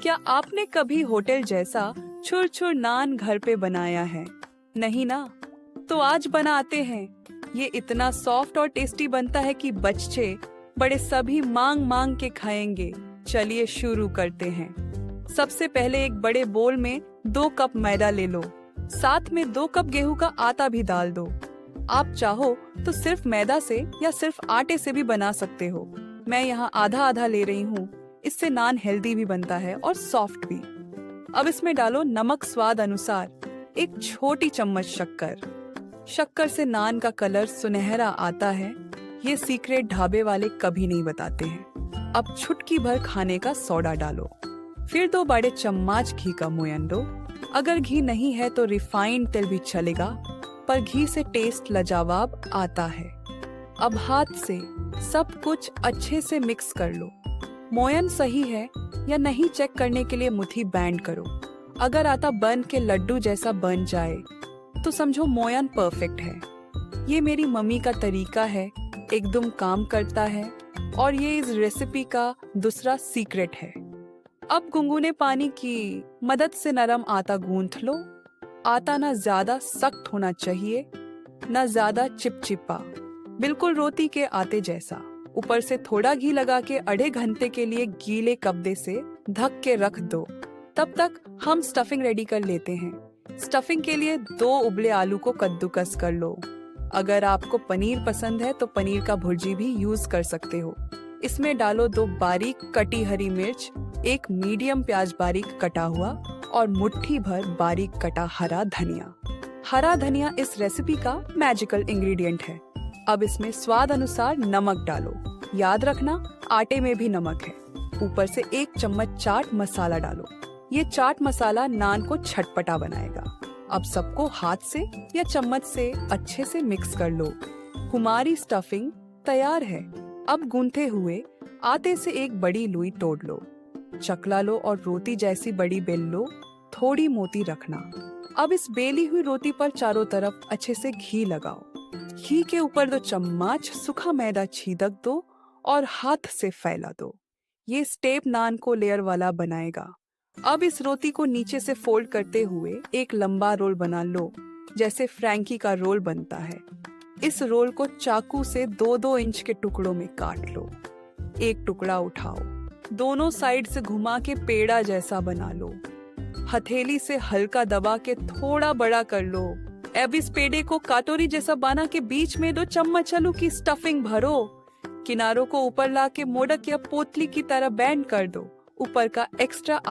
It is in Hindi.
क्या आपने कभी होटल जैसा छुर छुर नान घर पे बनाया है? नहीं ना? तो आज बनाते हैं। ये इतना सॉफ्ट और टेस्टी बनता है कि बच्चे बड़े सभी मांग मांग के खाएंगे। चलिए शुरू करते हैं। सबसे पहले एक बड़े बोल में 2 कप मैदा ले लो। साथ में 2 कप गेहूं का आटा भी डाल दो। आप चाहो तो सिर्फ मैदा से या सिर्फ आटे से भी बना सकते हो। मैं यहाँ आधा आधा ले रही हूँ। इससे नान हेल्दी भी बनता है और सॉफ्ट भी। अब इसमें डालो नमक स्वाद अनुसार, 1 छोटी चम्मच शक्कर। शक्कर से नान का कलर सुनहरा आता है। ये सीक्रेट ढाबे वाले कभी नहीं बताते हैं। अब चुटकी भर खाने का सोडा डालो। फिर 2 बड़े चम्मच घी का मोयन दो। अगर घी नहीं है तो रिफाइंड तेल भी चलेगा, पर घी से टेस्ट लाजवाब आता है। अब हाथ से सब कुछ अच्छे से मिक्स कर लो। मोयन सही है या नहीं चेक करने के लिए मुट्ठी बैंड करो। अगर आटा बन के लड्डू जैसा बन जाए तो समझो मोयन परफेक्ट है। ये मेरी मम्मी का तरीका है, एकदम काम करता है और ये इस रेसिपी का दूसरा सीक्रेट है। अब गुनगुने पानी की मदद से नरम आटा गूंथ लो। आटा ना ज्यादा सख्त होना चाहिए, ना ज्यादा चिपचिपा, बिल्कुल रोटी के आटे जैसा। ऊपर से थोड़ा घी लगा के आधे घंटे के लिए गीले कपड़े से ढक के रख दो। तब तक हम स्टफिंग रेडी कर लेते हैं। स्टफिंग के लिए 2 उबले आलू को कद्दूकस कर लो। अगर आपको पनीर पसंद है तो पनीर का भुर्जी भी यूज कर सकते हो। इसमें डालो 2 बारीक कटी हरी मिर्च, 1 मीडियम प्याज बारीक कटा हुआ और मुट्ठी भर बारीक कटा हरा धनिया। हरा धनिया इस रेसिपी का मैजिकल इंग्रेडिएंट है। अब इसमें स्वाद अनुसार नमक डालो। याद रखना आटे में भी नमक है। ऊपर से 1 चम्मच चाट मसाला डालो। ये चाट मसाला नान को छटपटा बनाएगा। अब सबको हाथ से या चम्मच से अच्छे से मिक्स कर लो। हमारी स्टफिंग तैयार है। अब गूंथे हुए आटे से एक बड़ी लुई तोड़ लो। चकला लो और रोटी जैसी बड़ी बेल लो। थोड़ी मोटी रखना। अब इस बेली हुई रोटी पर चारों तरफ अच्छे से घी लगाओ। घी के ऊपर 2 चम्मच सूखा मैदा छिड़क दो और हाथ से फैला दो। ये स्टेप नान को लेयर वाला बनाएगा। अब इस रोटी को नीचे से फोल्ड करते हुए एक लंबा रोल बना लो, जैसे फ्रैंकी का रोल बनता है। इस रोल को चाकू से 2-2 इंच के टुकड़ों में काट लो। एक टुकड़ा उठाओ, दोनों साइड से घुमा के पेड़ा जैसा बना लो। हथेली से हल्का दबा के थोड़ा बड़ा कर लो। अब इस पेड़े को कटोरी जैसा बना के बीच में 2 चम्मच आलू की स्टफिंग भरो। किनारों को ऊपर ला के मोदक या पोतली की तरह बैंड कर दो। ऊपर का एक्स्ट्रा